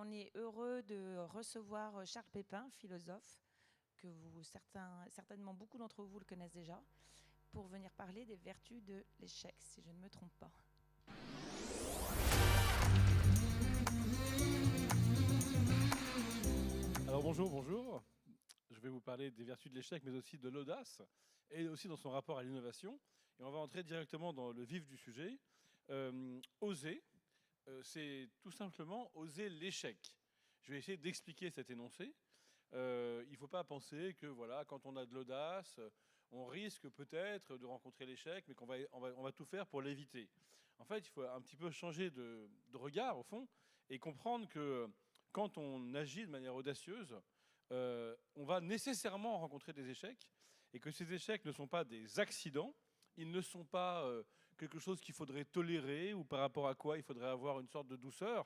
on est heureux de recevoir Charles Pépin, philosophe, que certainement beaucoup d'entre vous le connaissent déjà, pour venir parler des vertus de l'échec, si je ne me trompe pas. Alors bonjour. Je vais vous parler des vertus de l'échec, mais aussi de l'audace, et aussi dans son rapport à l'innovation. Et on va entrer directement dans le vif du sujet. Oser, c'est tout simplement oser l'échec. Je vais essayer d'expliquer cet énoncé. Il ne faut pas penser que voilà, quand on a de l'audace, on risque peut-être de rencontrer l'échec, mais on va tout faire pour l'éviter. En fait, il faut un petit peu changer de regard, au fond, et comprendre que quand on agit de manière audacieuse, on va nécessairement rencontrer des échecs, et que ces échecs ne sont pas des accidents, ils ne sont pas quelque chose qu'il faudrait tolérer ou par rapport à quoi il faudrait avoir une sorte de douceur.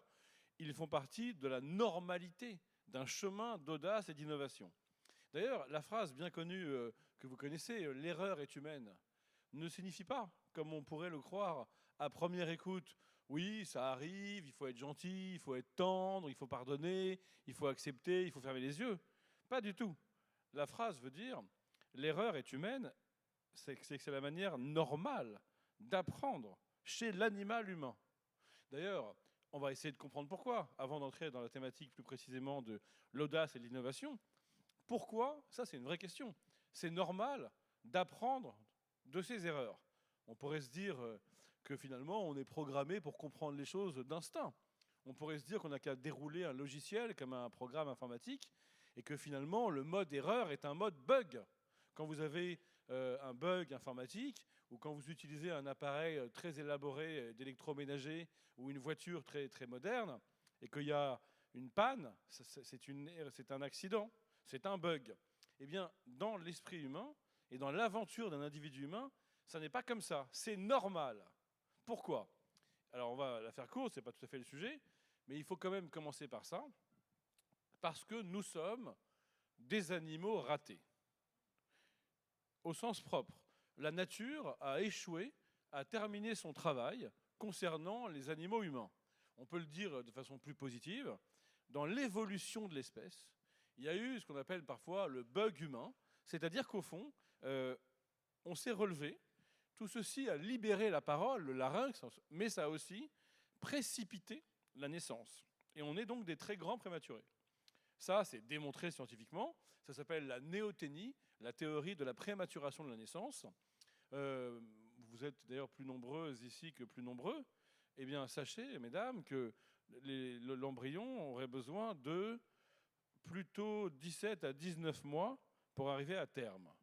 Ils font partie de la normalité d'un chemin d'audace et d'innovation. D'ailleurs, la phrase bien connue que vous connaissez, l'erreur est humaine, ne signifie pas, comme on pourrait le croire à première écoute, oui, ça arrive, il faut être gentil, il faut être tendre, il faut pardonner, il faut accepter, il faut fermer les yeux. Pas du tout. La phrase veut dire, l'erreur est humaine, c'est que c'est la manière normale d'apprendre chez l'animal humain. D'ailleurs, on va essayer de comprendre pourquoi, avant d'entrer dans la thématique plus précisément de l'audace et de l'innovation. Pourquoi? Ça, c'est une vraie question. C'est normal d'apprendre de ses erreurs. On pourrait se dire que finalement, on est programmé pour comprendre les choses d'instinct. On pourrait se dire qu'on n'a qu'à dérouler un logiciel comme un programme informatique et que finalement, le mode erreur est un mode bug. Quand vous avez un bug informatique ou quand vous utilisez un appareil très élaboré d'électroménager ou une voiture très, très moderne et qu'il y a une panne, c'est un accident, c'est un bug. Eh bien, dans l'esprit humain et dans l'aventure d'un individu humain, ça n'est pas comme ça. C'est normal. Pourquoi? Alors, on va la faire courte, ce n'est pas tout à fait le sujet, mais il faut quand même commencer par ça, parce que nous sommes des animaux ratés. Au sens propre, la nature a échoué à terminer son travail concernant les animaux humains. On peut le dire de façon plus positive, dans l'évolution de l'espèce, il y a eu ce qu'on appelle parfois le bug humain, c'est-à-dire qu'au fond, on s'est relevé. Tout ceci a libéré la parole, le larynx, mais ça a aussi précipité la naissance. Et on est donc des très grands prématurés. Ça, c'est démontré scientifiquement. Ça s'appelle la néothénie, la théorie de la prématuration de la naissance. Vous êtes d'ailleurs plus nombreuses ici que plus nombreux. Eh bien, sachez, mesdames, que l'embryon aurait besoin de plutôt 17 à 19 mois pour arriver à terme.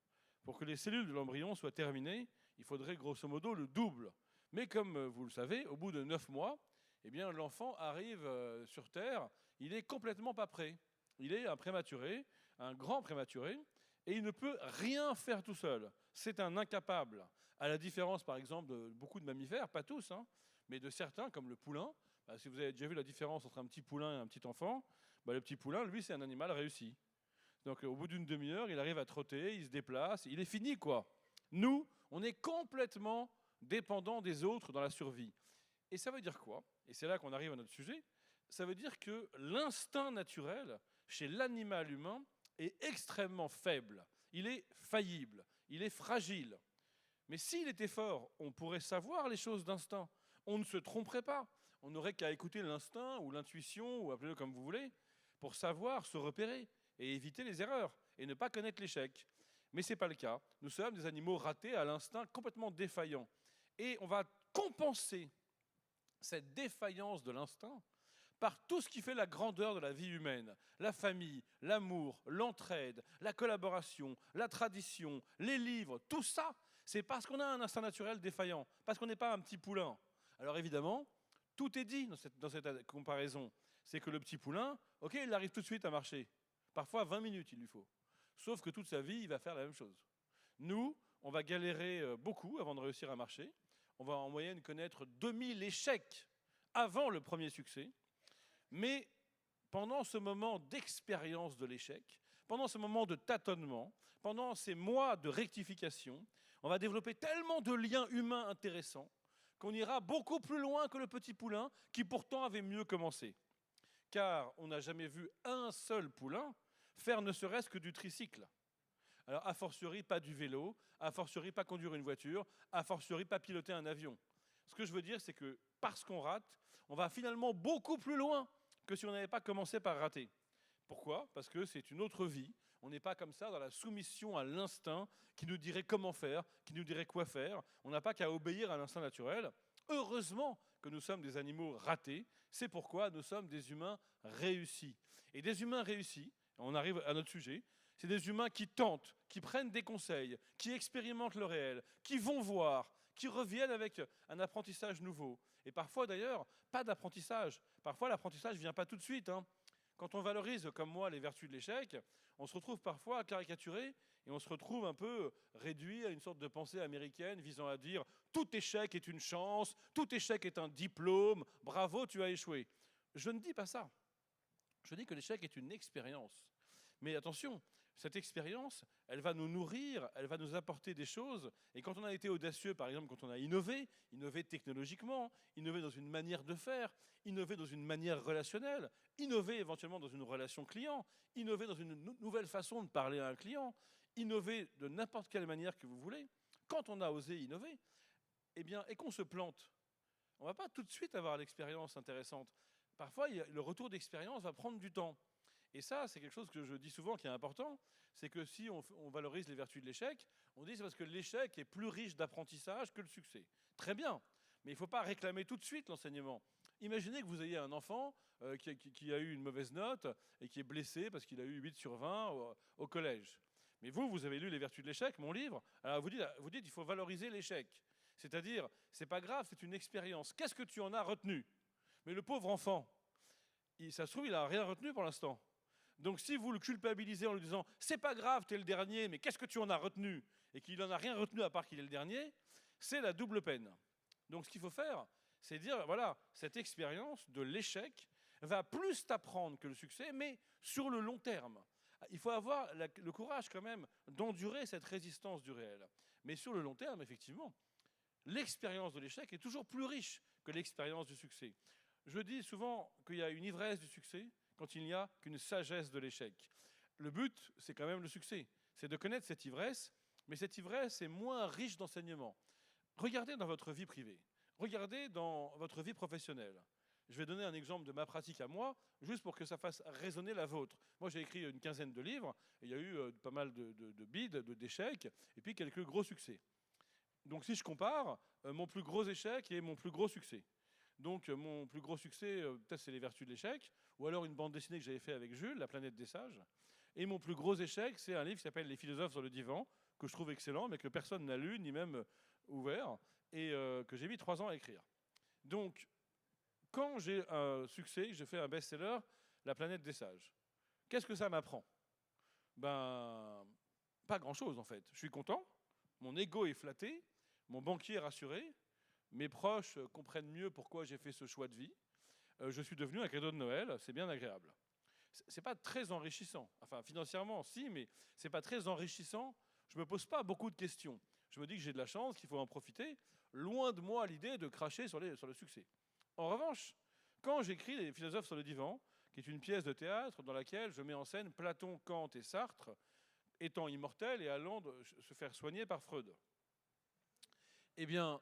Pour que les cellules de l'embryon soient terminées, il faudrait grosso modo le double. Mais comme vous le savez, au bout de 9 mois, eh bien, l'enfant arrive sur Terre, il est complètement pas prêt. Il est un prématuré, un grand prématuré, et il ne peut rien faire tout seul. C'est un incapable. À la différence, par exemple, de beaucoup de mammifères, pas tous, hein, mais de certains, comme le poulain. Bah, si vous avez déjà vu la différence entre un petit poulain et un petit enfant, bah, le petit poulain, lui, c'est un animal réussi. Donc au bout d'une demi-heure, il arrive à trotter, il se déplace, il est fini, quoi. Nous, on est complètement dépendants des autres dans la survie. Et ça veut dire quoi? Et c'est là qu'on arrive à notre sujet. Ça veut dire que l'instinct naturel chez l'animal humain est extrêmement faible. Il est faillible, il est fragile. Mais s'il était fort, on pourrait savoir les choses d'instinct. On ne se tromperait pas. On n'aurait qu'à écouter l'instinct ou l'intuition, ou appelez-le comme vous voulez, pour savoir se repérer et éviter les erreurs et ne pas connaître l'échec. Mais ce n'est pas le cas. Nous sommes des animaux ratés à l'instinct complètement défaillant. Et on va compenser cette défaillance de l'instinct par tout ce qui fait la grandeur de la vie humaine. La famille, l'amour, l'entraide, la collaboration, la tradition, les livres, tout ça, c'est parce qu'on a un instinct naturel défaillant, parce qu'on n'est pas un petit poulain. Alors évidemment, tout est dit dans cette comparaison. C'est que le petit poulain, ok, il arrive tout de suite à marcher. Parfois 20 minutes il lui faut. Sauf que toute sa vie, il va faire la même chose. Nous, on va galérer beaucoup avant de réussir à marcher. On va en moyenne connaître 2000 échecs avant le premier succès. Mais pendant ce moment d'expérience de l'échec, pendant ce moment de tâtonnement, pendant ces mois de rectification, on va développer tellement de liens humains intéressants qu'on ira beaucoup plus loin que le petit poulain qui pourtant avait mieux commencé. car on n'a jamais vu un seul poulain faire ne serait-ce que du tricycle. Alors, a fortiori, pas du vélo, a fortiori, pas conduire une voiture, a fortiori, pas piloter un avion. Ce que je veux dire, c'est que parce qu'on rate, on va finalement beaucoup plus loin que si on n'avait pas commencé par rater. Pourquoi? Parce que c'est une autre vie. On n'est pas comme ça dans la soumission à l'instinct qui nous dirait comment faire, qui nous dirait quoi faire. On n'a pas qu'à obéir à l'instinct naturel. Heureusement que nous sommes des animaux ratés. C'est pourquoi nous sommes des humains réussis. Et des humains réussis, on arrive à notre sujet, c'est des humains qui tentent, qui prennent des conseils, qui expérimentent le réel, qui vont voir, qui reviennent avec un apprentissage nouveau. Et parfois d'ailleurs, pas d'apprentissage. Parfois l'apprentissage ne vient pas tout de suite. Quand on valorise, comme moi, les vertus de l'échec, on se retrouve parfois caricaturé et on se retrouve un peu réduit à une sorte de pensée américaine visant à dire « tout échec est une chance, tout échec est un diplôme, bravo, tu as échoué ». Je ne dis pas ça. Je dis que l'échec est une expérience. Mais attention, cette expérience, elle va nous nourrir, elle va nous apporter des choses. Et quand on a été audacieux, par exemple, quand on a innové technologiquement, innové dans une manière de faire, innové dans une manière relationnelle, innové éventuellement dans une relation client, innové dans une nouvelle façon de parler à un client, innové de n'importe quelle manière que vous voulez, quand on a osé innover, eh bien, et qu'on se plante, on ne va pas tout de suite avoir l'expérience intéressante. Parfois, le retour d'expérience va prendre du temps. Et ça, c'est quelque chose que je dis souvent qui est important, c'est que si on valorise les vertus de l'échec, on dit c'est parce que l'échec est plus riche d'apprentissage que le succès. Très bien, mais il ne faut pas réclamer tout de suite l'enseignement. Imaginez que vous ayez un enfant qui a eu une mauvaise note et qui est blessé parce qu'il a eu 8 sur 20 au collège. Mais vous avez lu Les vertus de l'échec, mon livre, alors vous dites qu'il faut valoriser l'échec. C'est-à-dire, c'est pas grave, c'est une expérience. Qu'est-ce que tu en as retenu? Mais le pauvre enfant, ça se trouve, il n'a rien retenu pour l'instant. Donc si vous le culpabilisez en lui disant « c'est pas grave, t'es le dernier, mais qu'est-ce que tu en as retenu ?» et qu'il n'en a rien retenu à part qu'il est le dernier, c'est la double peine. Donc ce qu'il faut faire, c'est dire, voilà, cette expérience de l'échec va plus t'apprendre que le succès, mais sur le long terme. Il faut avoir le courage quand même d'endurer cette résistance du réel. Mais sur le long terme, effectivement, l'expérience de l'échec est toujours plus riche que l'expérience du succès. Je dis souvent qu'il y a une ivresse du succès quand il n'y a qu'une sagesse de l'échec. Le but, c'est quand même le succès. C'est de connaître cette ivresse, mais cette ivresse est moins riche d'enseignements. Regardez dans votre vie privée. Regardez dans votre vie professionnelle. Je vais donner un exemple de ma pratique à moi, juste pour que ça fasse résonner la vôtre. Moi, j'ai écrit une quinzaine de livres, et il y a eu pas mal de bides, d'échecs, et puis quelques gros succès. Donc si je compare, mon plus gros échec et mon plus gros succès. Donc mon plus gros succès, peut-être c'est Les vertus de l'échec, ou alors une bande dessinée que j'avais fait avec Jules, La planète des sages. Et mon plus gros échec, c'est un livre qui s'appelle Les philosophes sur le divan, que je trouve excellent, mais que personne n'a lu, ni même ouvert, et que j'ai mis 3 ans à écrire. Donc, quand j'ai un succès, j'ai fait un best-seller, La planète des sages, qu'est-ce que ça m'apprend? Ben, pas grand-chose en fait. Je suis content, mon ego est flatté, mon banquier est rassuré, mes proches comprennent mieux pourquoi j'ai fait ce choix de vie. Je suis devenu un cadeau de Noël, c'est bien agréable. C'est pas très enrichissant. Enfin, financièrement, si, mais c'est pas très enrichissant. Je me pose pas beaucoup de questions. Je me dis que j'ai de la chance, qu'il faut en profiter. Loin de moi l'idée de cracher sur le succès. En revanche, quand j'écris Les philosophes sur le divan, qui est une pièce de théâtre dans laquelle je mets en scène Platon, Kant et Sartre, étant immortels et allant se faire soigner par Freud. Eh bien,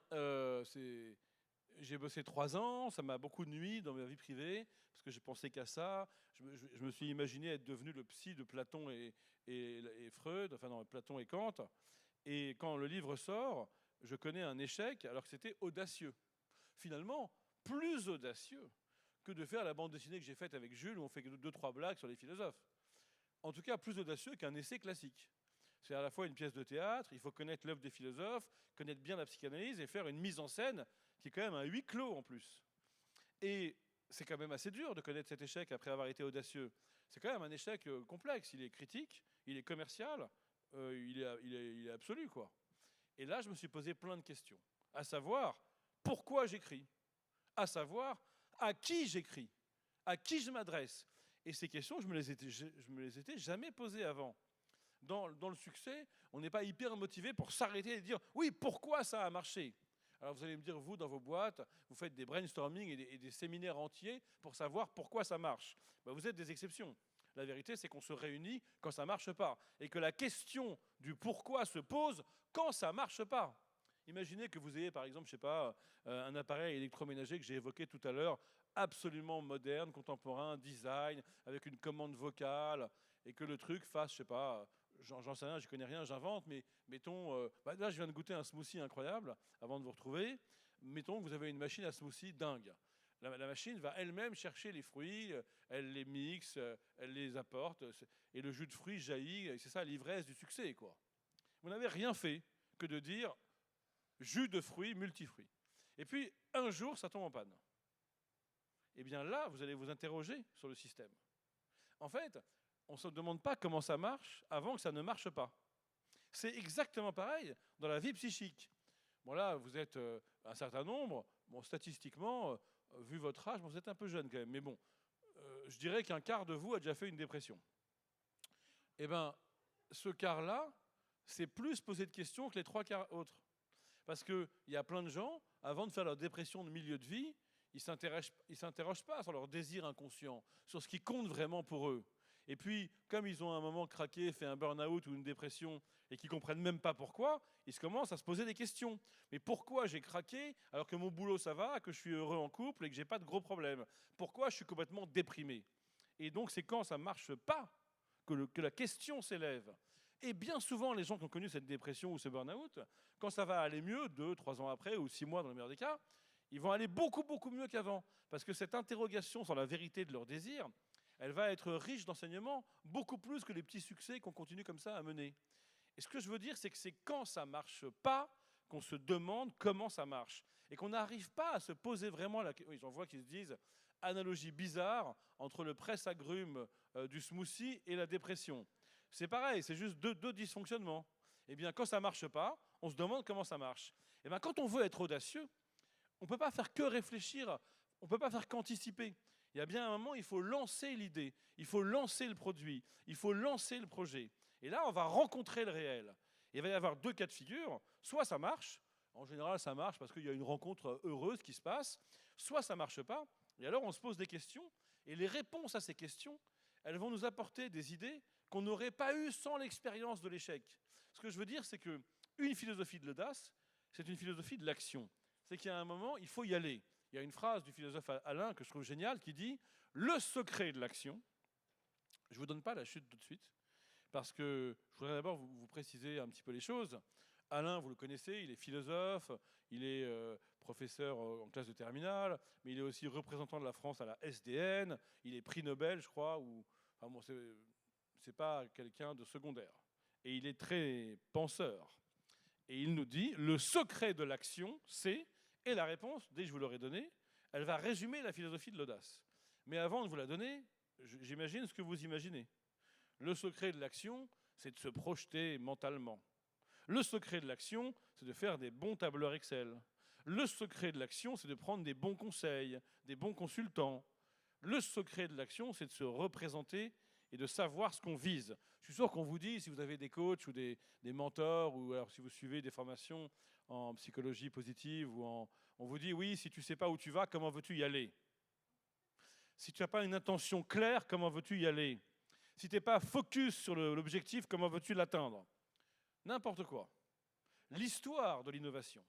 j'ai bossé 3 ans, ça m'a beaucoup nui dans ma vie privée, parce que je pensais qu'à ça. Je me suis imaginé être devenu le psy de Platon et Freud, enfin non, Platon et Kant. Et quand le livre sort, je connais un échec, alors que c'était audacieux. Finalement, plus audacieux que de faire la bande dessinée que j'ai faite avec Jules, où on fait 2-3 blagues sur les philosophes. En tout cas, plus audacieux qu'un essai classique. C'est à la fois une pièce de théâtre, il faut connaître l'œuvre des philosophes, connaître bien la psychanalyse et faire une mise en scène qui est quand même un huis clos en plus. Et c'est quand même assez dur de connaître cet échec après avoir été audacieux. C'est quand même un échec complexe, il est critique, il est commercial, il est absolu, quoi. Et là, je me suis posé plein de questions, à savoir pourquoi j'écris, à savoir à qui j'écris, à qui je m'adresse. Et ces questions, je me les étais jamais posées avant. Dans le succès, on n'est pas hyper motivé pour s'arrêter et dire « oui, pourquoi ça a marché ?» Alors vous allez me dire, vous, dans vos boîtes, vous faites des brainstorming et des séminaires entiers pour savoir pourquoi ça marche. Ben, vous êtes des exceptions. La vérité, c'est qu'on se réunit quand ça ne marche pas. Et que la question du pourquoi se pose quand ça ne marche pas. Imaginez que vous ayez, par exemple, je sais pas, un appareil électroménager que j'ai évoqué tout à l'heure, absolument moderne, contemporain, design, avec une commande vocale, et que le truc fasse, je sais pas, j'en sais rien, je connais rien, j'invente, mais mettons, là je viens de goûter un smoothie incroyable avant de vous retrouver. Mettons que vous avez une machine à smoothie dingue. La machine va elle-même chercher les fruits, elle les mixe, elle les apporte, et le jus de fruits jaillit, et c'est ça l'ivresse du succès, quoi. Vous n'avez rien fait que de dire jus de fruits, multifruits. Et puis, un jour, ça tombe en panne. Eh bien là, vous allez vous interroger sur le système. En fait, on ne se demande pas comment ça marche avant que ça ne marche pas. C'est exactement pareil dans la vie psychique. Bon là, vous êtes un certain nombre, bon, statistiquement, vu votre âge, bon, vous êtes un peu jeune quand même, mais bon, je dirais qu'un quart de vous a déjà fait une dépression. Eh bien, ce quart-là, c'est plus poser de questions que les 3 quarts autres. Parce qu'il y a plein de gens, avant de faire leur dépression de milieu de vie, ils ne s'interrogent pas sur leur désir inconscient, sur ce qui compte vraiment pour eux. Et puis, comme ils ont à un moment craqué, fait un burn-out ou une dépression, et qu'ils ne comprennent même pas pourquoi, ils commencent à se poser des questions. Mais pourquoi j'ai craqué alors que mon boulot ça va, que je suis heureux en couple et que je n'ai pas de gros problèmes? Pourquoi je suis complètement déprimé? Et donc, c'est quand ça ne marche pas que la question s'élève. Et bien souvent, les gens qui ont connu cette dépression ou ce burn-out, quand ça va aller mieux, 2, 3 ans après, ou 6 mois dans le meilleur des cas, ils vont aller beaucoup, beaucoup mieux qu'avant. Parce que cette interrogation sur la vérité de leurs désirs, elle va être riche d'enseignements, beaucoup plus que les petits succès qu'on continue comme ça à mener. Et ce que je veux dire, c'est que c'est quand ça ne marche pas qu'on se demande comment ça marche. Et qu'on n'arrive pas à se poser vraiment la question. Oui, j'en vois qui se disent, analogie bizarre entre le presse-agrumes du smoothie et la dépression. C'est pareil, c'est juste deux dysfonctionnements. Eh bien, quand ça ne marche pas, on se demande comment ça marche. Eh bien, quand on veut être audacieux, on ne peut pas faire que réfléchir, on ne peut pas faire qu'anticiper. Il y a bien un moment, il faut lancer l'idée, il faut lancer le produit, il faut lancer le projet. Et là, on va rencontrer le réel. Et il va y avoir 2 cas de figure. Soit ça marche, en général ça marche parce qu'il y a une rencontre heureuse qui se passe, soit ça ne marche pas, et alors on se pose des questions, et les réponses à ces questions, elles vont nous apporter des idées qu'on n'aurait pas eues sans l'expérience de l'échec. Ce que je veux dire, c'est qu'une philosophie de l'audace, c'est une philosophie de l'action. C'est qu'il y a un moment, il faut y aller. Il y a une phrase du philosophe Alain que je trouve géniale qui dit « Le secret de l'action », je ne vous donne pas la chute tout de suite, parce que je voudrais d'abord vous préciser un petit peu les choses. Alain, vous le connaissez, il est philosophe, il est professeur en classe de terminale, mais il est aussi représentant de la France à la SDN, il est prix Nobel, je crois, ou enfin bon, c'est pas quelqu'un de secondaire. Et il est très penseur. Et il nous dit, le secret de l'action, c'est, et la réponse, dès que je vous l'aurai donnée, elle va résumer la philosophie de l'audace. Mais avant de vous la donner, j'imagine ce que vous imaginez. Le secret de l'action, c'est de se projeter mentalement. Le secret de l'action, c'est de faire des bons tableurs Excel. Le secret de l'action, c'est de prendre des bons conseils, des bons consultants. Le secret de l'action, c'est de se représenter et de savoir ce qu'on vise. Je suis sûr qu'on vous dit, si vous avez des coachs ou des mentors, ou alors si vous suivez des formations en psychologie positive, on vous dit, oui, si tu ne sais pas où tu vas, comment veux-tu y aller? Si tu n'as pas une intention claire, comment veux-tu y aller? Si tu n'es pas focus sur l'objectif, comment veux-tu l'atteindre? N'importe quoi. L'histoire de l'innovation,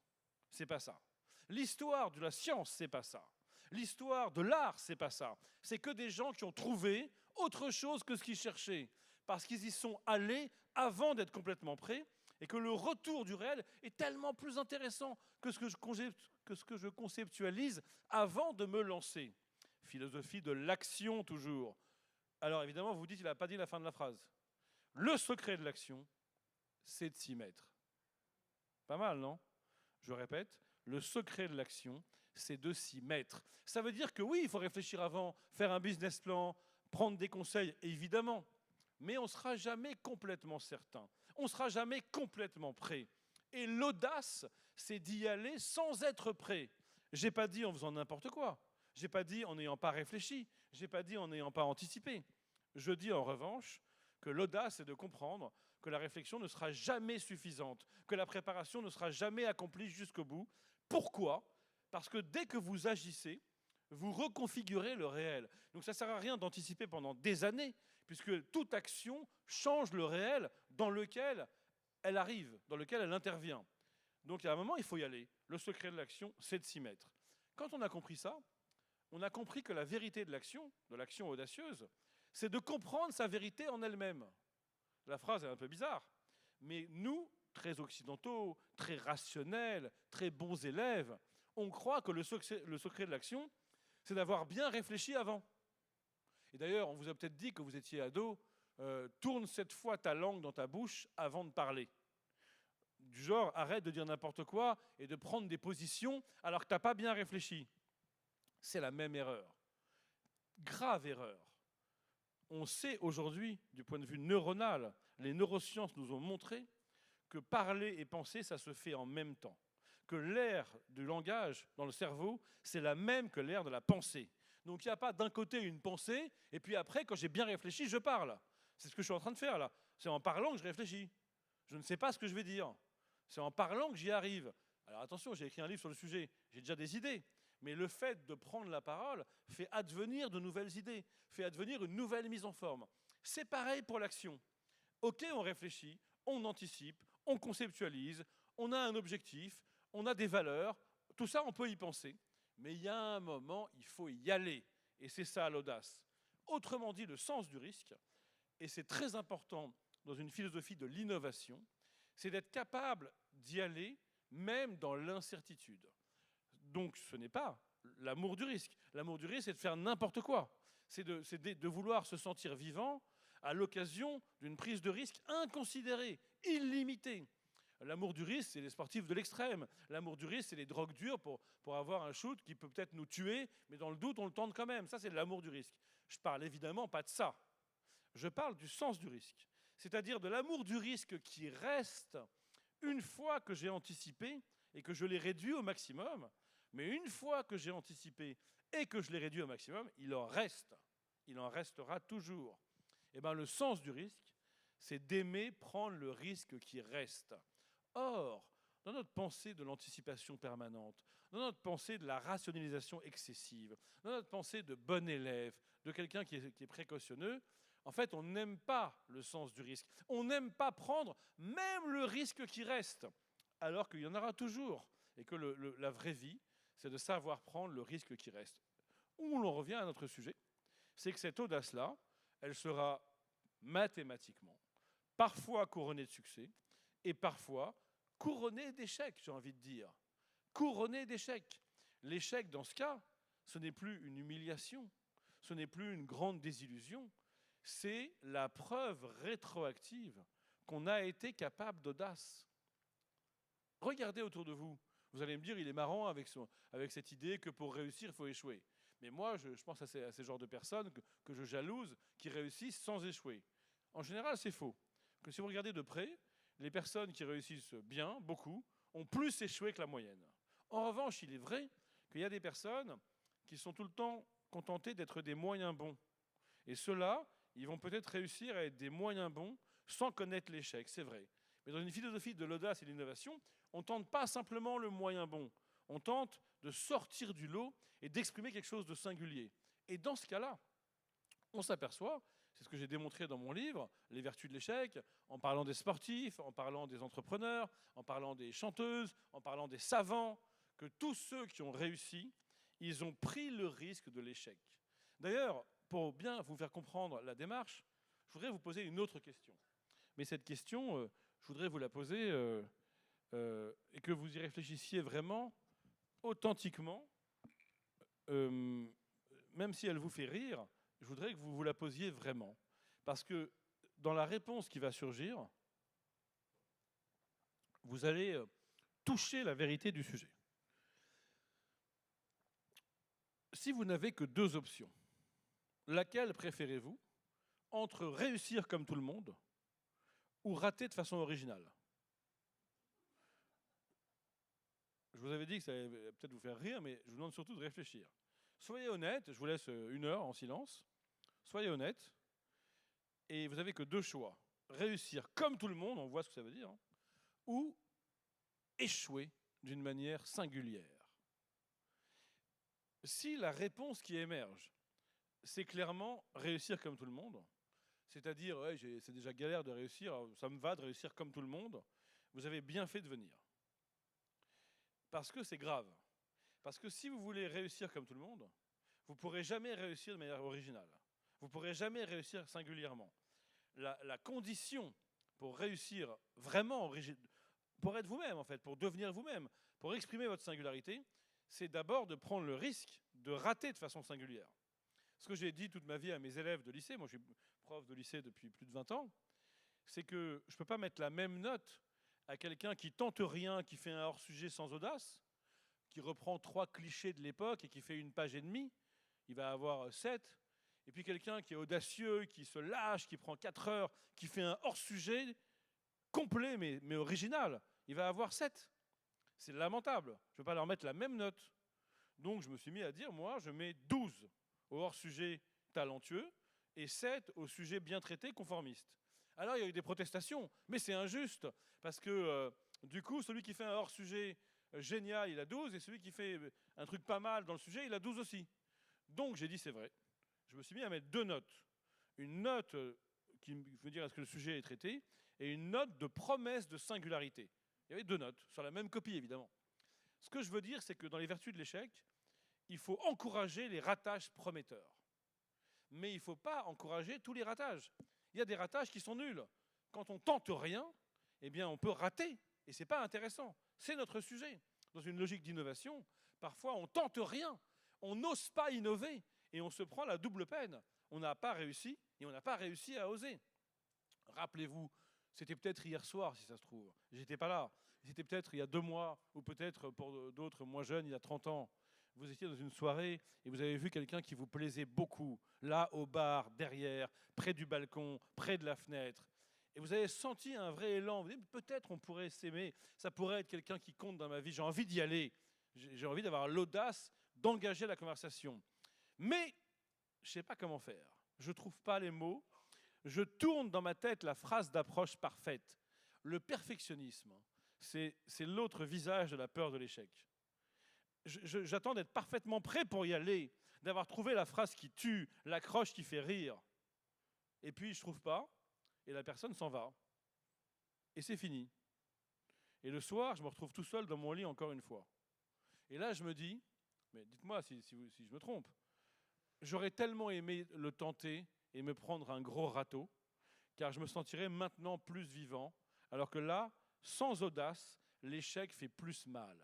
c'est pas ça. L'histoire de la science, c'est pas ça. L'histoire de l'art, c'est pas ça. C'est que des gens qui ont trouvé autre chose que ce qu'ils cherchaient, parce qu'ils y sont allés avant d'être complètement prêts, et que le retour du réel est tellement plus intéressant que ce que je conceptualise avant de me lancer. Philosophie de l'action toujours. Alors évidemment, vous vous dites, il n'a pas dit la fin de la phrase. Le secret de l'action, c'est de s'y mettre. Pas mal, non? Je répète, le secret de l'action, c'est de s'y mettre. Ça veut dire que oui, il faut réfléchir avant, faire un business plan, prendre des conseils, évidemment. Mais on ne sera jamais complètement certain. On ne sera jamais complètement prêt. Et l'audace, c'est d'y aller sans être prêt. Je n'ai pas dit en faisant n'importe quoi. Je n'ai pas dit en n'ayant pas réfléchi. Je n'ai pas dit en n'ayant pas anticipé. Je dis en revanche que l'audace, c'est de comprendre que la réflexion ne sera jamais suffisante, que la préparation ne sera jamais accomplie jusqu'au bout, Pourquoi? Parce que dès que vous agissez, vous reconfigurez le réel. Donc ça ne sert à rien d'anticiper pendant des années, puisque toute action change le réel dans lequel elle arrive, dans lequel elle intervient. Donc, il y a un moment, il faut y aller. Le secret de l'action, c'est de s'y mettre. Quand on a compris ça, on a compris que la vérité de l'action audacieuse, c'est de comprendre sa vérité en elle-même. La phrase est un peu bizarre, mais nous, très occidentaux, très rationnels, très bons élèves, on croit que le secret de l'action, c'est d'avoir bien réfléchi avant. Et d'ailleurs, on vous a peut-être dit que vous étiez ado, tourne 7 fois ta langue dans ta bouche avant de parler. Du genre, arrête de dire n'importe quoi et de prendre des positions alors que tu n'as pas bien réfléchi. C'est la même erreur. Grave erreur. On sait aujourd'hui, du point de vue neuronal, les neurosciences nous ont montré que parler et penser, ça se fait en même temps. Que l'aire du langage dans le cerveau, c'est la même que l'aire de la pensée. Donc il n'y a pas d'un côté une pensée, et puis après, quand j'ai bien réfléchi, je parle. C'est ce que je suis en train de faire là. C'est en parlant que je réfléchis. Je ne sais pas ce que je vais dire. C'est en parlant que j'y arrive. Alors attention, j'ai écrit un livre sur le sujet, j'ai déjà des idées. Mais le fait de prendre la parole fait advenir de nouvelles idées, fait advenir une nouvelle mise en forme. C'est pareil pour l'action. Ok, on réfléchit, on anticipe, on conceptualise, on a un objectif, on a des valeurs, tout ça on peut y penser. Mais il y a un moment, il faut y aller. Et c'est ça l'audace. Autrement dit, le sens du risque, et c'est très important dans une philosophie de l'innovation, c'est d'être capable d'y aller même dans l'incertitude. Donc ce n'est pas l'amour du risque. L'amour du risque, c'est de faire n'importe quoi. C'est de vouloir se sentir vivant à l'occasion d'une prise de risque inconsidérée, illimitée. L'amour du risque, c'est les sportifs de l'extrême. L'amour du risque, c'est les drogues dures pour avoir un shoot qui peut peut-être nous tuer, mais dans le doute, on le tente quand même. Ça, c'est de l'amour du risque. Je parle évidemment pas de ça. Je parle du sens du risque. C'est-à-dire de l'amour du risque qui reste une fois que j'ai anticipé et que je l'ai réduit au maximum. Mais une fois que j'ai anticipé et que je l'ai réduit au maximum, il en reste. Il en restera toujours. Et bien, le sens du risque, c'est d'aimer prendre le risque qui reste. Or, dans notre pensée de l'anticipation permanente, dans notre pensée de la rationalisation excessive, dans notre pensée de bon élève, de quelqu'un qui est précautionneux, en fait, on n'aime pas le sens du risque. On n'aime pas prendre même le risque qui reste, alors qu'il y en aura toujours. Et que la vraie vie, c'est de savoir prendre le risque qui reste. Où l'on revient à notre sujet, c'est que cette audace-là, elle sera mathématiquement, parfois couronnée de succès, et parfois couronnée d'échecs, j'ai envie de dire. Couronnée d'échecs. L'échec, dans ce cas, ce n'est plus une humiliation, ce n'est plus une grande désillusion, c'est la preuve rétroactive qu'on a été capable d'audace. Regardez autour de vous. Vous allez me dire, il est marrant avec cette idée que pour réussir, il faut échouer. Mais moi, je pense à ces genres de personnes que je jalouse, qui réussissent sans échouer. En général, c'est faux. Que si vous regardez de près, les personnes qui réussissent bien, beaucoup, ont plus échoué que la moyenne. En revanche, il est vrai qu'il y a des personnes qui sont tout le temps contentées d'être des moyens bons. Et ceux-là, ils vont peut-être réussir à être des moyens bons sans connaître l'échec, c'est vrai. Mais dans une philosophie de l'audace et de l'innovation, on ne tente pas simplement le moyen bon. On tente de sortir du lot et d'exprimer quelque chose de singulier. Et dans ce cas-là, on s'aperçoit, c'est ce que j'ai démontré dans mon livre, Les vertus de l'échec, en parlant des sportifs, en parlant des entrepreneurs, en parlant des chanteuses, en parlant des savants, que tous ceux qui ont réussi, ils ont pris le risque de l'échec. D'ailleurs, pour bien vous faire comprendre la démarche, je voudrais vous poser une autre question. Mais cette question, je voudrais vous la poser et que vous y réfléchissiez vraiment, authentiquement, même si elle vous fait rire, je voudrais que vous vous la posiez vraiment. Parce que dans la réponse qui va surgir, vous allez toucher la vérité du sujet. Si vous n'avez que 2 options, laquelle préférez-vous entre réussir comme tout le monde ou rater de façon originale? Je vous avais dit que ça allait peut-être vous faire rire, mais je vous demande surtout de réfléchir. Soyez honnête, je vous laisse 1 heure en silence. Soyez honnête, et vous n'avez que 2 choix. Réussir comme tout le monde, on voit ce que ça veut dire, hein, ou échouer d'une manière singulière. Si la réponse qui émerge, c'est clairement réussir comme tout le monde, c'est-à-dire ouais, c'est déjà galère de réussir, ça me va de réussir comme tout le monde, vous avez bien fait de venir. Parce que c'est grave. Parce que si vous voulez réussir comme tout le monde, vous ne pourrez jamais réussir de manière originale. Vous ne pourrez jamais réussir singulièrement. La condition pour réussir vraiment, pour être vous-même en fait, pour devenir vous-même, pour exprimer votre singularité, c'est d'abord de prendre le risque de rater de façon singulière. Ce que j'ai dit toute ma vie à mes élèves de lycée, moi je suis prof de lycée depuis plus de 20 ans, c'est que je ne peux pas mettre la même note à quelqu'un qui tente rien, qui fait un hors-sujet sans audace, qui reprend 3 clichés de l'époque et qui fait 1 page et demie, il va avoir 7. Et puis quelqu'un qui est audacieux, qui se lâche, qui prend 4 heures, qui fait un hors-sujet complet mais original, il va avoir 7. C'est lamentable. Je ne peux pas leur mettre la même note. Donc je me suis mis à dire, moi, je mets 12 au hors-sujet talentueux et 7 au sujet bien traité conformiste. Alors il y a eu des protestations, mais c'est injuste, parce que du coup, celui qui fait un hors-sujet génial, il a 12, et celui qui fait un truc pas mal dans le sujet, il a 12 aussi. Donc j'ai dit, c'est vrai. Je me suis mis à mettre 2 notes. Une note qui veut dire est-ce que le sujet est traité, et une note de promesse de singularité. Il y avait 2 notes, sur la même copie évidemment. Ce que je veux dire, c'est que dans les vertus de l'échec, il faut encourager les ratages prometteurs. Mais il ne faut pas encourager tous les ratages. Il y a des ratages qui sont nuls. Quand on tente rien, eh bien on peut rater, et ce n'est pas intéressant. C'est notre sujet. Dans une logique d'innovation, parfois on tente rien, on n'ose pas innover, et on se prend la double peine. On n'a pas réussi, et on n'a pas réussi à oser. Rappelez-vous, c'était peut-être hier soir, si ça se trouve. J'étais pas là. C'était peut-être il y a 2 mois, ou peut-être pour d'autres moins jeunes, il y a 30 ans. Vous étiez dans une soirée et vous avez vu quelqu'un qui vous plaisait beaucoup, là au bar, derrière, près du balcon, près de la fenêtre. Et vous avez senti un vrai élan. Vous dites, peut-être on pourrait s'aimer, ça pourrait être quelqu'un qui compte dans ma vie, j'ai envie d'y aller. J'ai envie d'avoir l'audace d'engager la conversation. Mais je ne sais pas comment faire. Je ne trouve pas les mots. Je tourne dans ma tête la phrase d'approche parfaite. Le perfectionnisme, c'est l'autre visage de la peur de l'échec. J'attends d'être parfaitement prêt pour y aller, d'avoir trouvé la phrase qui tue, l'accroche qui fait rire. Et puis je ne trouve pas, et la personne s'en va. Et c'est fini. Et le soir, je me retrouve tout seul dans mon lit encore une fois. Et là, je me dis, mais dites-moi si je me trompe, j'aurais tellement aimé le tenter et me prendre un gros râteau, car je me sentirais maintenant plus vivant, alors que là, sans audace, l'échec fait plus mal.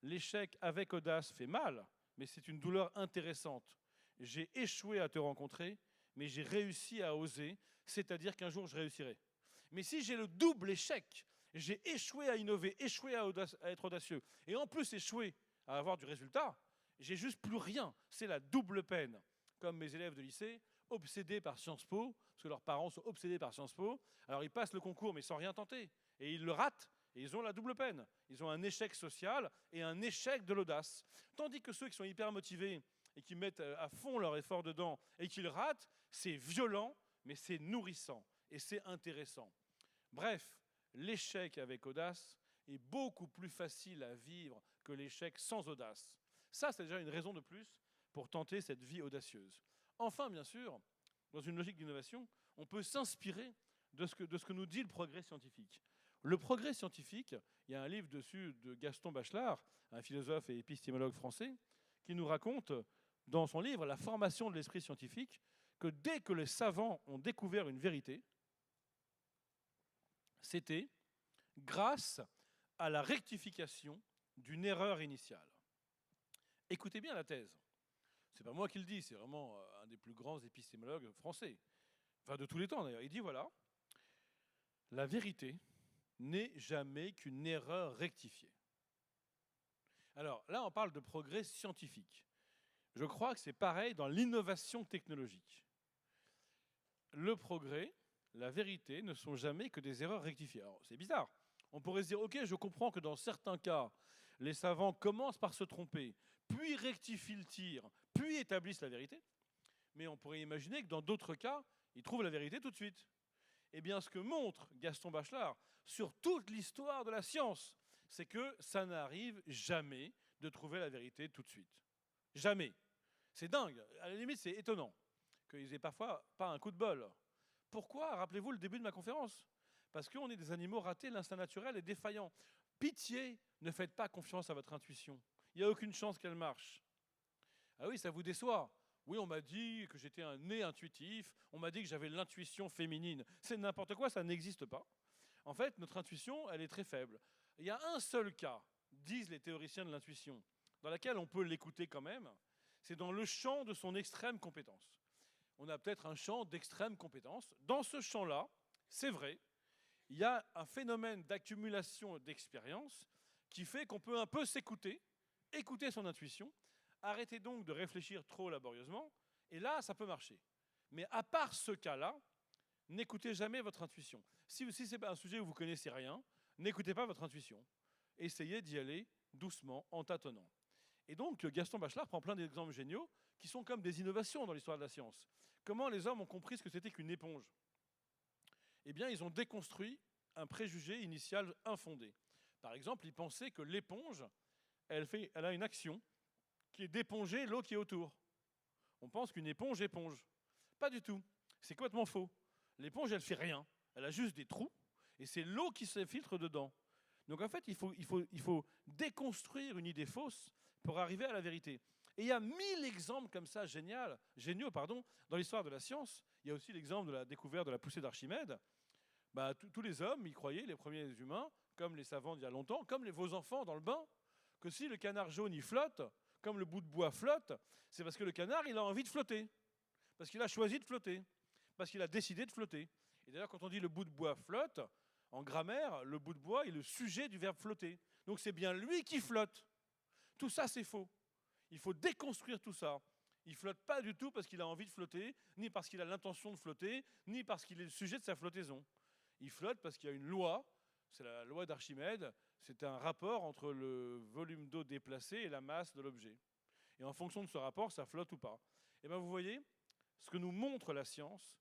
L'échec avec audace fait mal, mais c'est une douleur intéressante. J'ai échoué à te rencontrer, mais j'ai réussi à oser, c'est-à-dire qu'un jour je réussirai. Mais si j'ai le double échec, j'ai échoué à innover, échoué à être audacieux, et en plus échoué à avoir du résultat, j'ai juste plus rien. C'est la double peine. Comme mes élèves de lycée, obsédés par Sciences Po, parce que leurs parents sont obsédés par Sciences Po, alors ils passent le concours mais sans rien tenter, et ils le ratent, et ils ont la double peine. Ils ont un échec social et un échec de l'audace. Tandis que ceux qui sont hyper motivés et qui mettent à fond leur effort dedans et qui le ratent, c'est violent, mais c'est nourrissant et c'est intéressant. Bref, l'échec avec audace est beaucoup plus facile à vivre que l'échec sans audace. Ça, c'est déjà une raison de plus pour tenter cette vie audacieuse. Enfin, bien sûr, dans une logique d'innovation, on peut s'inspirer de ce que nous dit le progrès scientifique. Le progrès scientifique, il y a un livre dessus de Gaston Bachelard, un philosophe et épistémologue français, qui nous raconte dans son livre La formation de l'esprit scientifique que dès que les savants ont découvert une vérité, c'était grâce à la rectification d'une erreur initiale. Écoutez bien la thèse. Ce n'est pas moi qui le dis, c'est vraiment un des plus grands épistémologues français, enfin de tous les temps d'ailleurs. Il dit voilà, la vérité n'est jamais qu'une erreur rectifiée. Alors là, on parle de progrès scientifique. Je crois que c'est pareil dans l'innovation technologique. Le progrès, la vérité, ne sont jamais que des erreurs rectifiées. Alors c'est bizarre. On pourrait se dire, ok, je comprends que dans certains cas, les savants commencent par se tromper, puis rectifient le tir, puis établissent la vérité. Mais on pourrait imaginer que dans d'autres cas, ils trouvent la vérité tout de suite. Eh bien, ce que montre Gaston Bachelard sur toute l'histoire de la science, c'est que ça n'arrive jamais de trouver la vérité tout de suite. Jamais. C'est dingue. À la limite, c'est étonnant qu'ils aient parfois pas un coup de bol. Pourquoi? Rappelez-vous le début de ma conférence. Parce qu'on est des animaux ratés, l'instinct naturel est défaillant. Pitié, ne faites pas confiance à votre intuition. Il n'y a aucune chance qu'elle marche. Ah oui, ça vous déçoit. Oui, on m'a dit que j'étais un né intuitif, on m'a dit que j'avais l'intuition féminine. C'est n'importe quoi, ça n'existe pas. En fait, notre intuition, elle est très faible. Il y a un seul cas, disent les théoriciens de l'intuition, dans lequel on peut l'écouter quand même, c'est dans le champ de son extrême compétence. On a peut-être un champ d'extrême compétence. Dans ce champ-là, c'est vrai, il y a un phénomène d'accumulation d'expérience qui fait qu'on peut un peu s'écouter, écouter son intuition, arrêter donc de réfléchir trop laborieusement, et là, ça peut marcher. Mais à part ce cas-là, n'écoutez jamais votre intuition. Si ce n'est pas un sujet où vous ne connaissez rien, n'écoutez pas votre intuition. Essayez d'y aller doucement, en tâtonnant. Et donc, Gaston Bachelard prend plein d'exemples géniaux qui sont comme des innovations dans l'histoire de la science. Comment les hommes ont compris ce que c'était qu'une éponge? Eh bien, ils ont déconstruit un préjugé initial infondé. Par exemple, ils pensaient que l'éponge, elle a une action qui est d'éponger l'eau qui est autour. On pense qu'une éponge éponge. Pas du tout. C'est complètement faux. L'éponge, elle ne fait rien. Elle a juste des trous, et c'est l'eau qui se filtre dedans. Donc en fait, il faut déconstruire une idée fausse pour arriver à la vérité. Et il y a 1000 exemples comme ça géniaux, dans l'histoire de la science. Il y a aussi l'exemple de la découverte de la poussée d'Archimède. Tous les hommes y croyaient, les premiers humains, comme les savants d'il y a longtemps, comme vos enfants dans le bain, que si le canard jaune il flotte, comme le bout de bois flotte, c'est parce que le canard il a envie de flotter, parce qu'il a choisi de flotter, parce qu'il a décidé de flotter. Et d'ailleurs, quand on dit le bout de bois flotte, en grammaire, le bout de bois est le sujet du verbe flotter. Donc c'est bien lui qui flotte. Tout ça, c'est faux. Il faut déconstruire tout ça. Il ne flotte pas du tout parce qu'il a envie de flotter, ni parce qu'il a l'intention de flotter, ni parce qu'il est le sujet de sa flottaison. Il flotte parce qu'il y a une loi, c'est la loi d'Archimède, c'est un rapport entre le volume d'eau déplacé et la masse de l'objet. Et en fonction de ce rapport, ça flotte ou pas. Et bien vous voyez, ce que nous montre la science,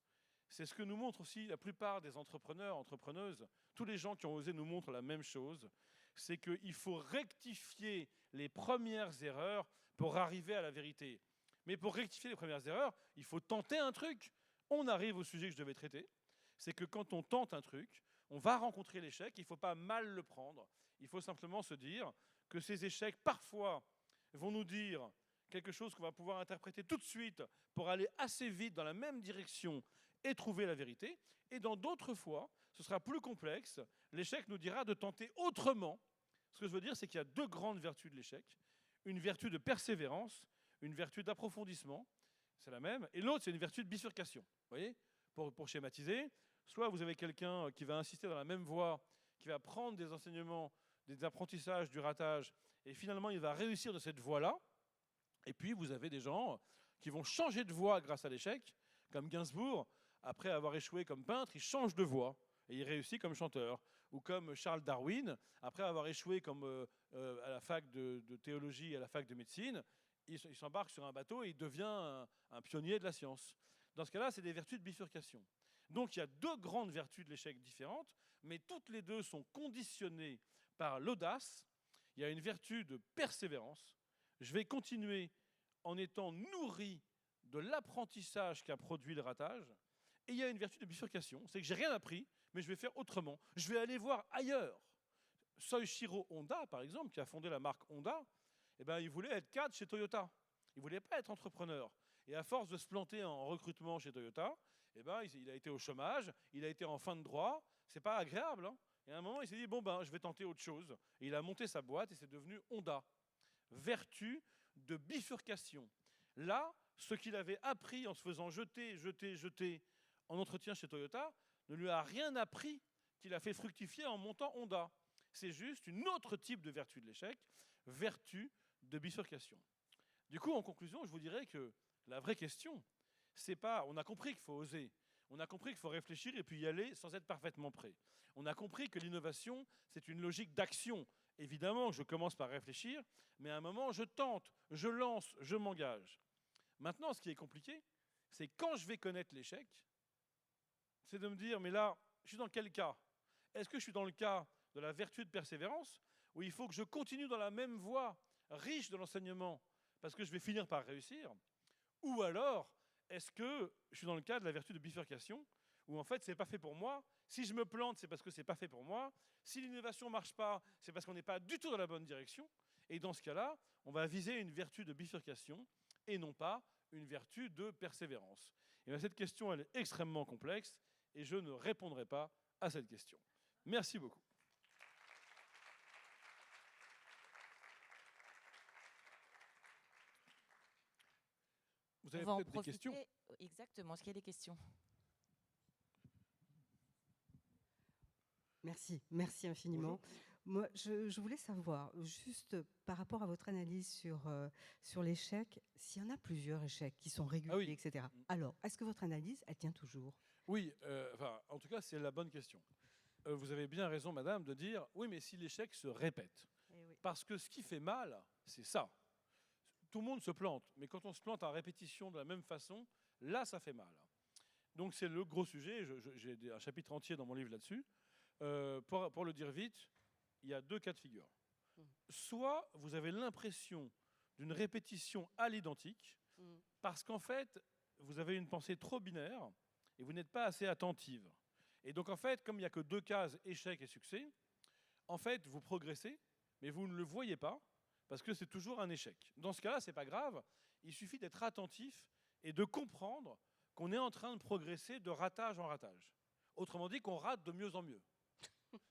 c'est ce que nous montrent aussi la plupart des entrepreneurs, entrepreneuses. Tous les gens qui ont osé nous montrent la même chose. C'est qu'il faut rectifier les premières erreurs pour arriver à la vérité. Mais pour rectifier les premières erreurs, il faut tenter un truc. On arrive au sujet que je devais traiter. C'est que quand on tente un truc, on va rencontrer l'échec. Il ne faut pas mal le prendre. Il faut simplement se dire que ces échecs, parfois, vont nous dire quelque chose qu'on va pouvoir interpréter tout de suite pour aller assez vite dans la même direction et trouver la vérité. Et dans d'autres fois, ce sera plus complexe. L'échec nous dira de tenter autrement. Ce que je veux dire, c'est qu'il y a deux grandes vertus de l'échec. Une vertu de persévérance, une vertu d'approfondissement, c'est la même. Et l'autre, c'est une vertu de bifurcation. Vous voyez, pour schématiser, soit vous avez quelqu'un qui va insister dans la même voie, qui va prendre des enseignements, des apprentissages, du ratage, et finalement, il va réussir de cette voie-là. Et puis, vous avez des gens qui vont changer de voie grâce à l'échec, comme Gainsbourg, après avoir échoué comme peintre, il change de voie et il réussit comme chanteur. Ou comme Charles Darwin, après avoir échoué comme, à la fac de théologie et à la fac de médecine, il s'embarque sur un bateau et il devient un pionnier de la science. Dans ce cas-là, c'est des vertus de bifurcation. Donc il y a deux grandes vertus de l'échec différentes, mais toutes les deux sont conditionnées par l'audace. Il y a une vertu de persévérance. Je vais continuer en étant nourri de l'apprentissage qu'a produit le ratage. Et il y a une vertu de bifurcation, c'est que j'ai rien appris, mais je vais faire autrement. Je vais aller voir ailleurs. Soichiro Honda, par exemple, qui a fondé la marque Honda, eh ben, il voulait être cadre chez Toyota. Il ne voulait pas être entrepreneur. Et à force de se planter en recrutement chez Toyota, eh ben, il a été au chômage, il a été en fin de droit. C'est pas agréable. Hein. Et à un moment, il s'est dit, bon, je vais tenter autre chose. Et il a monté sa boîte et c'est devenu Honda. Vertu de bifurcation. Là, ce qu'il avait appris en se faisant jeter en entretien chez Toyota ne lui a rien appris qu'il a fait fructifier en montant Honda. C'est juste une autre type de vertu de l'échec, vertu de bifurcation. Du coup, en conclusion, je vous dirais que la vraie question, c'est pas... On a compris qu'il faut oser, on a compris qu'il faut réfléchir et puis y aller sans être parfaitement prêt. On a compris que l'innovation, c'est une logique d'action. Évidemment, je commence par réfléchir, mais à un moment, je tente, je lance, je m'engage. Maintenant, ce qui est compliqué, c'est quand je vais connaître l'échec, c'est de me dire, mais là, je suis dans quel cas? Est-ce que je suis dans le cas de la vertu de persévérance où il faut que je continue dans la même voie, riche de l'enseignement, parce que je vais finir par réussir? Ou alors, est-ce que je suis dans le cas de la vertu de bifurcation, où en fait, c'est pas fait pour moi? Si je me plante, c'est parce que c'est pas fait pour moi. Si l'innovation marche pas, c'est parce qu'on n'est pas du tout dans la bonne direction. Et dans ce cas-là, on va viser une vertu de bifurcation et non pas une vertu de persévérance. Et bien, cette question, elle est extrêmement complexe et je ne répondrai pas à cette question. Merci beaucoup. Vous avez peut-être des questions? Exactement. Est-ce qu'il y a des questions? Merci, merci infiniment. Bonjour. Moi, je voulais savoir, juste par rapport à votre analyse sur l'échec, s'il y en a plusieurs échecs qui sont réguliers, oui. etc. Alors, est-ce que votre analyse, elle tient toujours? Oui, en tout cas, c'est la bonne question. Vous avez bien raison, madame, de dire, oui, mais si l'échec se répète. Oui. Parce que ce qui fait mal, c'est ça. Tout le monde se plante, mais quand on se plante en répétition de la même façon, là, ça fait mal. Donc c'est le gros sujet, j'ai un chapitre entier dans mon livre là-dessus. Pour le dire vite, il y a deux cas de figure. Soit vous avez l'impression d'une répétition à l'identique, parce qu'en fait, vous avez une pensée trop binaire et vous n'êtes pas assez attentive. Et donc en fait, comme il n'y a que deux cases, échec et succès, en fait, vous progressez, mais vous ne le voyez pas, parce que c'est toujours un échec. Dans ce cas-là, ce n'est pas grave, il suffit d'être attentif et de comprendre qu'on est en train de progresser de ratage en ratage. Autrement dit, qu'on rate de mieux en mieux.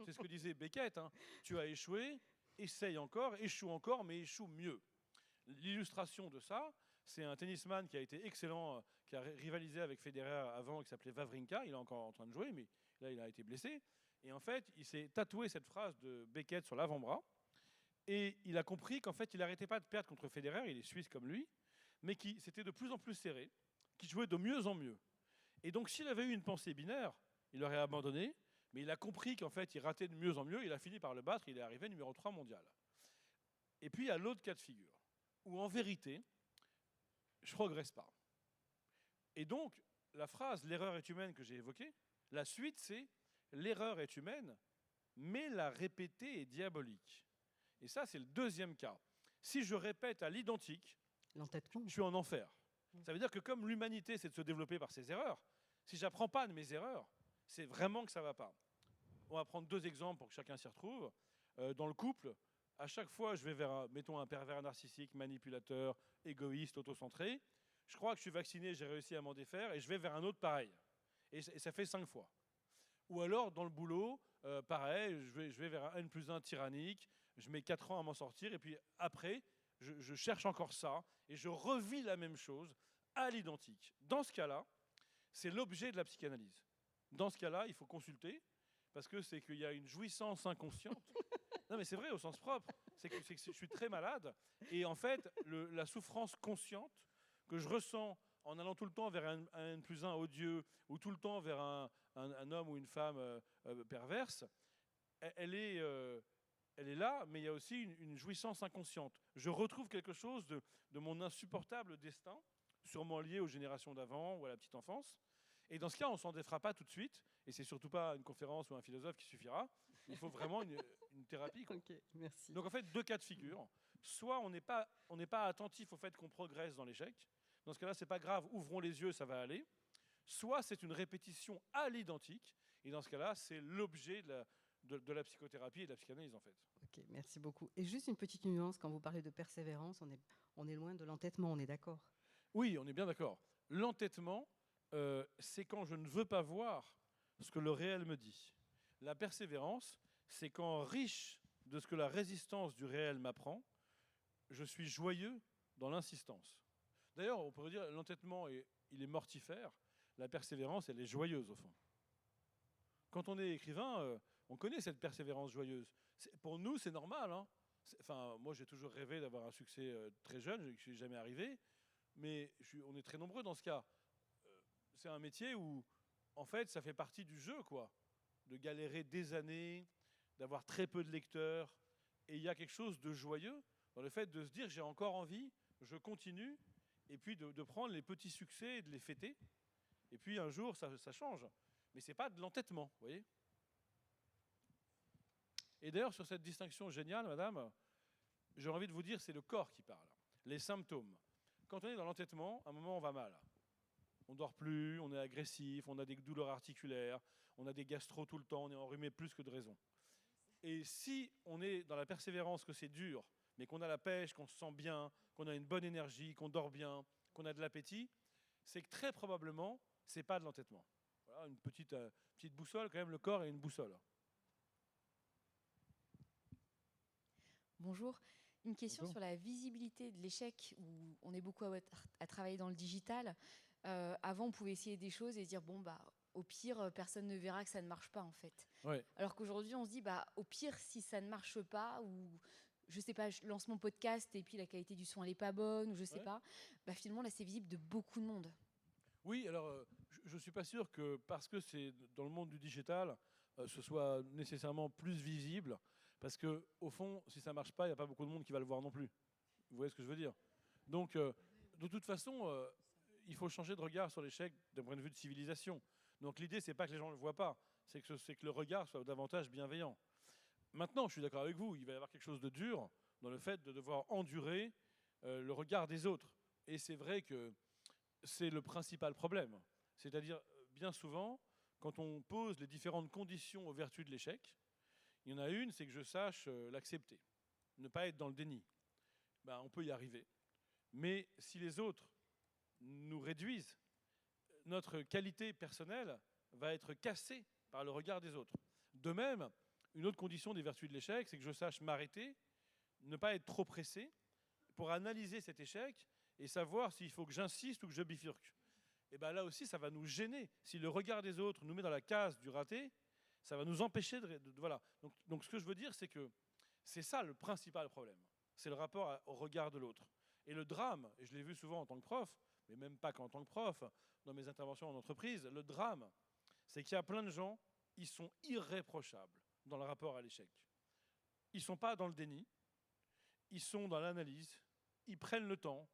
C'est ce que disait Beckett, hein. Tu as échoué, essaye encore, échoue encore, mais échoue mieux. L'illustration de ça, c'est un tennisman qui a été excellent, qui a rivalisé avec Federer avant, qui s'appelait Wawrinka. Il est encore en train de jouer, mais là, il a été blessé. Et en fait, il s'est tatoué cette phrase de Beckett sur l'avant-bras. Et il a compris qu'en fait, il n'arrêtait pas de perdre contre Federer, il est suisse comme lui, mais qui c'était de plus en plus serré, qui jouait de mieux en mieux. Et donc, s'il avait eu une pensée binaire, il aurait abandonné, mais il a compris qu'en fait, il ratait de mieux en mieux, il a fini par le battre, il est arrivé numéro 3 mondial. Et puis, il y a l'autre cas de figure, où en vérité, je ne progresse pas. Et donc, la phrase « l'erreur est humaine » que j'ai évoquée, la suite, c'est « l'erreur est humaine, mais la répéter est diabolique ». Et ça, c'est le deuxième cas. Si je répète à l'identique, je suis en enfer. Ça veut dire que comme l'humanité, c'est de se développer par ses erreurs, si je n'apprends pas de mes erreurs, c'est vraiment que ça ne va pas. On va prendre deux exemples pour que chacun s'y retrouve. Dans le couple, à chaque fois, je vais vers, mettons, un pervers narcissique, manipulateur, égoïste, autocentré. Je crois que je suis vacciné, j'ai réussi à m'en défaire, et je vais vers un autre pareil. Et ça fait 5 fois. Ou alors, dans le boulot, pareil, je vais vers un N+1 tyrannique, je mets 4 ans à m'en sortir, et puis après, je cherche encore ça, et je revis la même chose à l'identique. Dans ce cas-là, c'est l'objet de la psychanalyse. Dans ce cas-là, il faut consulter, parce que c'est qu'il y a une jouissance inconsciente. Non, mais c'est vrai, au sens propre. C'est que je suis très malade, et en fait, la souffrance consciente que je ressens en allant tout le temps vers un N+1 odieux, ou tout le temps vers un homme ou une femme perverse, elle est là, mais il y a aussi une jouissance inconsciente. Je retrouve quelque chose de mon insupportable destin, sûrement lié aux générations d'avant ou à la petite enfance. Et dans ce cas, on ne s'en défera pas tout de suite, et c'est surtout pas une conférence ou un philosophe qui suffira. Il faut vraiment une thérapie, quoi. Ok, merci. Donc en fait, deux cas de figure. Soit on n'est pas attentif au fait qu'on progresse dans l'échec. Dans ce cas-là, c'est pas grave, ouvrons les yeux, ça va aller. Soit c'est une répétition à l'identique, et dans ce cas-là, c'est l'objet de la psychothérapie et de la psychanalyse, en fait. Ok, merci beaucoup. Et juste une petite nuance, quand vous parlez de persévérance, on est loin de l'entêtement, on est d'accord? Oui, on est bien d'accord. L'entêtement, c'est quand je ne veux pas voir ce que le réel me dit. La persévérance, c'est quand, riche de ce que la résistance du réel m'apprend, je suis joyeux dans l'insistance. D'ailleurs, on pourrait dire que l'entêtement, il est mortifère. La persévérance, elle est joyeuse, au fond. Quand on est écrivain, on connaît cette persévérance joyeuse. Pour nous, c'est normal, hein. Enfin, moi, j'ai toujours rêvé d'avoir un succès très jeune, je ne suis jamais arrivé. Mais on est très nombreux dans ce cas. C'est un métier où, en fait, ça fait partie du jeu, quoi. De galérer des années, d'avoir très peu de lecteurs. Et il y a quelque chose de joyeux dans le fait de se dire j'ai encore envie, je continue, et puis de prendre les petits succès et de les fêter. Et puis un jour, ça change. Mais ce n'est pas de l'entêtement, vous voyez. Et d'ailleurs, sur cette distinction géniale, madame, j'ai envie de vous dire, c'est le corps qui parle. Les symptômes. Quand on est dans l'entêtement, à un moment, on va mal. On ne dort plus, on est agressif, on a des douleurs articulaires, on a des gastro tout le temps, on est enrhumé plus que de raison. Et si on est dans la persévérance que c'est dur, mais qu'on a la pêche, qu'on se sent bien, qu'on a une bonne énergie, qu'on dort bien, qu'on a de l'appétit, c'est que très probablement, ce n'est pas de l'entêtement. Voilà, une petite boussole, quand même, le corps est une boussole. Bonjour. Une question Bonjour. sur la visibilité de l'échec, où on est beaucoup à travailler dans le digital. Avant, on pouvait essayer des choses et se dire, bon, bah, au pire, personne ne verra que ça ne marche pas, en fait. Ouais. Alors qu'aujourd'hui, on se dit, bah, au pire, si ça ne marche pas, ou je sais pas, je lance mon podcast et puis la qualité du son, elle n'est pas bonne, ou je sais pas, bah, finalement, là, c'est visible de beaucoup de monde. Oui, alors je ne suis pas sûr que parce que c'est dans le monde du digital, ce soit nécessairement plus visible, parce que au fond, si ça ne marche pas, il n'y a pas beaucoup de monde qui va le voir non plus. Vous voyez ce que je veux dire? Donc, de toute façon, il faut changer de regard sur l'échec d'un point de vue de civilisation. Donc l'idée, c'est pas que les gens ne le voient pas, c'est que le regard soit davantage bienveillant. Maintenant, je suis d'accord avec vous, il va y avoir quelque chose de dur dans le fait de devoir endurer le regard des autres. Et c'est vrai que c'est le principal problème. C'est-à-dire, bien souvent, quand on pose les différentes conditions aux vertus de l'échec, il y en a une, c'est que je sache l'accepter, ne pas être dans le déni. Ben, on peut y arriver. Mais si les autres nous réduisent, notre qualité personnelle va être cassée par le regard des autres. De même, une autre condition des vertus de l'échec, c'est que je sache m'arrêter, ne pas être trop pressé, pour analyser cet échec et savoir s'il faut que j'insiste ou que je bifurque. Et bien là aussi, ça va nous gêner. Si le regard des autres nous met dans la case du raté, ça va nous empêcher voilà. Donc ce que je veux dire, c'est que c'est ça le principal problème. C'est le rapport au regard de l'autre. Et le drame, et je l'ai vu souvent en tant que prof, mais même pas qu'en tant que prof, dans mes interventions en entreprise, le drame, c'est qu'il y a plein de gens, ils sont irréprochables dans le rapport à l'échec. Ils ne sont pas dans le déni, ils sont dans l'analyse, ils prennent le temps,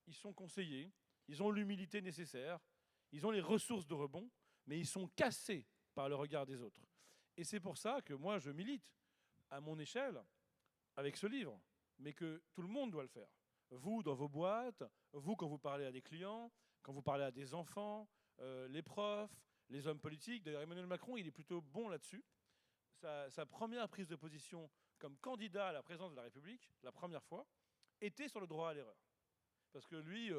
ils sont conseillés, ils ont l'humilité nécessaire, ils ont les ressources de rebond, mais ils sont cassés par le regard des autres. Et c'est pour ça que moi, je milite à mon échelle avec ce livre, mais que tout le monde doit le faire. Vous, dans vos boîtes, vous, quand vous parlez à des clients, quand vous parlez à des enfants, les profs, les hommes politiques. D'ailleurs, Emmanuel Macron, il est plutôt bon là-dessus. Sa première prise de position comme candidat à la présidence de la République, la première fois, était sur le droit à l'erreur. Parce que lui,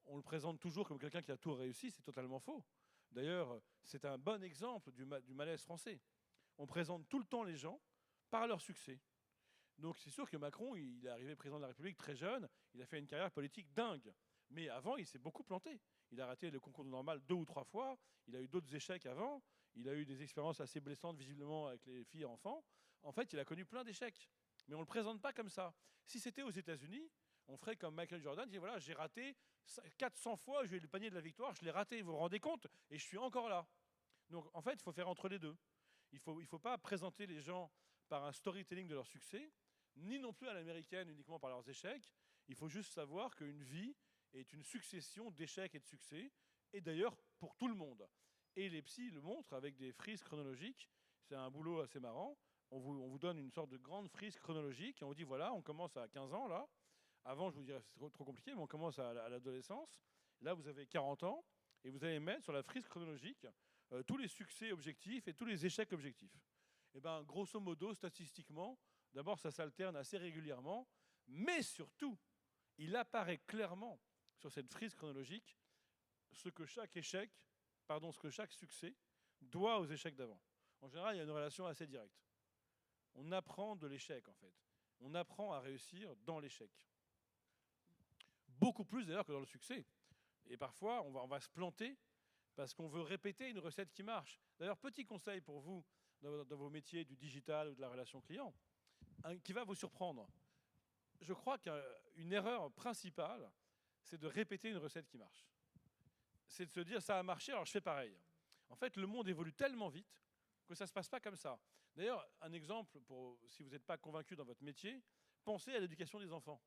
on le présente toujours comme quelqu'un qui a tout réussi, c'est totalement faux. D'ailleurs, c'est un bon exemple du malaise français. On présente tout le temps les gens par leur succès. Donc c'est sûr que Macron, il est arrivé président de la République très jeune, il a fait une carrière politique dingue. Mais avant, il s'est beaucoup planté. Il a raté le concours normal 2 ou 3 fois, il a eu d'autres échecs avant, il a eu des expériences assez blessantes visiblement avec les filles et enfants. En fait, il a connu plein d'échecs. Mais on ne le présente pas comme ça. Si c'était aux États-Unis, on ferait comme Michael Jordan, il dit voilà, j'ai raté 400 fois, j'ai eu le panier de la victoire, je l'ai raté, vous vous rendez compte, et je suis encore là. Donc en fait, il faut faire entre les deux. Il ne faut pas présenter les gens par un storytelling de leur succès, ni non plus à l'américaine uniquement par leurs échecs. Il faut juste savoir qu'une vie est une succession d'échecs et de succès, et d'ailleurs pour tout le monde. Et les psys le montrent avec des frises chronologiques. C'est un boulot assez marrant. On vous donne une sorte de grande frise chronologique et on vous dit voilà, on commence à 15 ans là. Avant, je vous dirais c'est trop compliqué, mais on commence à l'adolescence. Là, vous avez 40 ans et vous allez mettre sur la frise chronologique tous les succès objectifs et tous les échecs objectifs. Et bien, grosso modo, statistiquement, d'abord, ça s'alterne assez régulièrement, mais surtout, il apparaît clairement sur cette frise chronologique ce que chaque succès doit aux échecs d'avant. En général, il y a une relation assez directe. On apprend de l'échec, en fait. On apprend à réussir dans l'échec. Beaucoup plus d'ailleurs que dans le succès. Et parfois, on va se planter parce qu'on veut répéter une recette qui marche. D'ailleurs, petit conseil pour vous dans vos métiers du digital ou de la relation client, qui va vous surprendre. Je crois qu'une erreur principale, c'est de répéter une recette qui marche. C'est de se dire ça a marché, alors je fais pareil. En fait, le monde évolue tellement vite que ça ne se passe pas comme ça. D'ailleurs, un exemple, si vous n'êtes pas convaincu dans votre métier, pensez à l'éducation des enfants.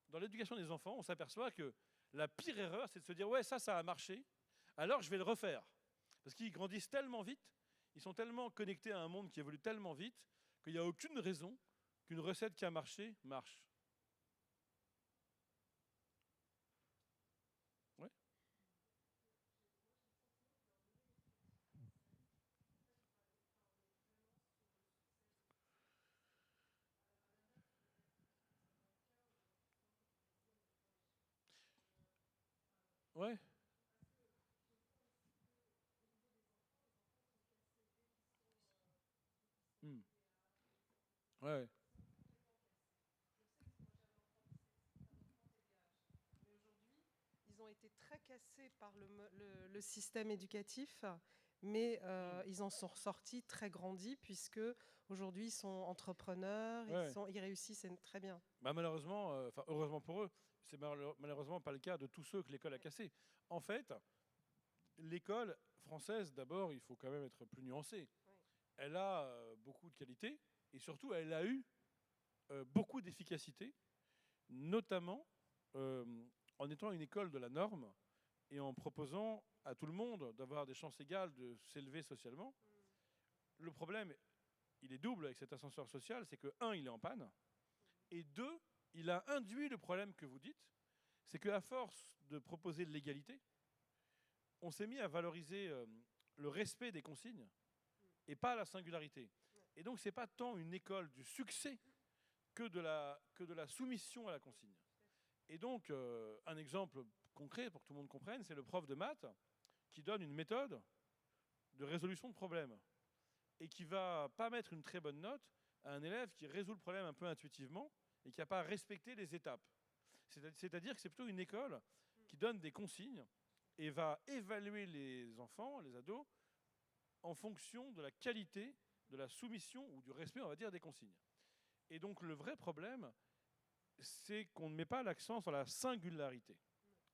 Dans l'éducation des enfants, on s'aperçoit que la pire erreur, c'est de se dire ouais, ça a marché, alors je vais le refaire. Parce qu'ils grandissent tellement vite, ils sont tellement connectés à un monde qui évolue tellement vite, qu'il n'y a aucune raison qu'une recette qui a marché marche. Ouais. Ouais. Hmm. Ouais. Ils ont été très cassés par le système éducatif, mais ils en sont ressortis très grandis, puisque aujourd'hui ils sont entrepreneurs, Ouais. ils réussissent très bien. Bah malheureusement, heureusement pour eux, c'est malheureusement pas le cas de tous ceux que l'école a cassés. En fait, l'école française, d'abord, il faut quand même être plus nuancé. Oui. Elle a beaucoup de qualités et surtout, elle a eu beaucoup d'efficacité, notamment euh, en étant une école de la norme et en proposant à tout le monde d'avoir des chances égales de s'élever socialement. Le problème, il est double avec cet ascenseur social, c'est que, un, il est en panne, et deux, il a induit le problème que vous dites, c'est qu'à force de proposer de l'égalité, on s'est mis à valoriser le respect des consignes et pas la singularité. Et donc, ce n'est pas tant une école du succès que de la soumission à la consigne. Et donc, un exemple concret pour que tout le monde comprenne, c'est le prof de maths qui donne une méthode de résolution de problème et qui va pas mettre une très bonne note à un élève qui résout le problème un peu intuitivement et qui n'a pas respecté les étapes. C'est-à-dire que c'est plutôt une école qui donne des consignes et va évaluer les enfants, les ados, en fonction de la qualité de la soumission ou du respect, on va dire, des consignes. Et donc le vrai problème, c'est qu'on ne met pas l'accent sur la singularité,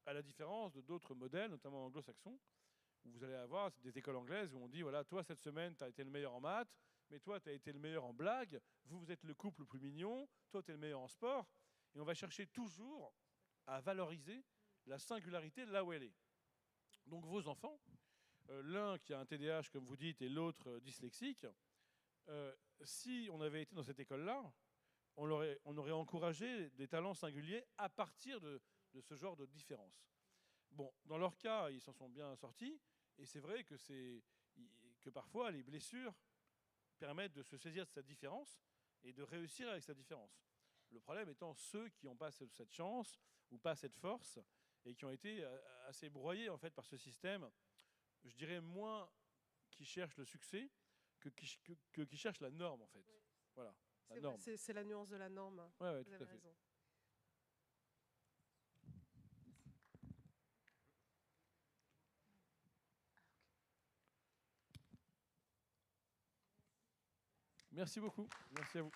à la différence de d'autres modèles, notamment anglo-saxons, où vous allez avoir des écoles anglaises où on dit, voilà, toi cette semaine, tu as été le meilleur en maths, mais toi, tu as été le meilleur en blague, vous êtes le couple le plus mignon, toi, tu es le meilleur en sport, et on va chercher toujours à valoriser la singularité là où elle est. Donc vos enfants, l'un qui a un TDAH, comme vous dites, et l'autre dyslexique, si on avait été dans cette école-là, on aurait encouragé des talents singuliers à partir de ce genre de différence. Bon, dans leur cas, ils s'en sont bien sortis, et c'est vrai que parfois les blessures permettent de se saisir de sa différence et de réussir avec sa différence. Le problème étant ceux qui n'ont pas cette chance ou pas cette force et qui ont été assez broyés en fait par ce système, je dirais moins qui cherchent le succès que qui cherchent la norme en fait. Oui. Voilà. C'est la nuance de la norme. Ouais, vous tout avez à fait. raison. Merci beaucoup. Merci à vous.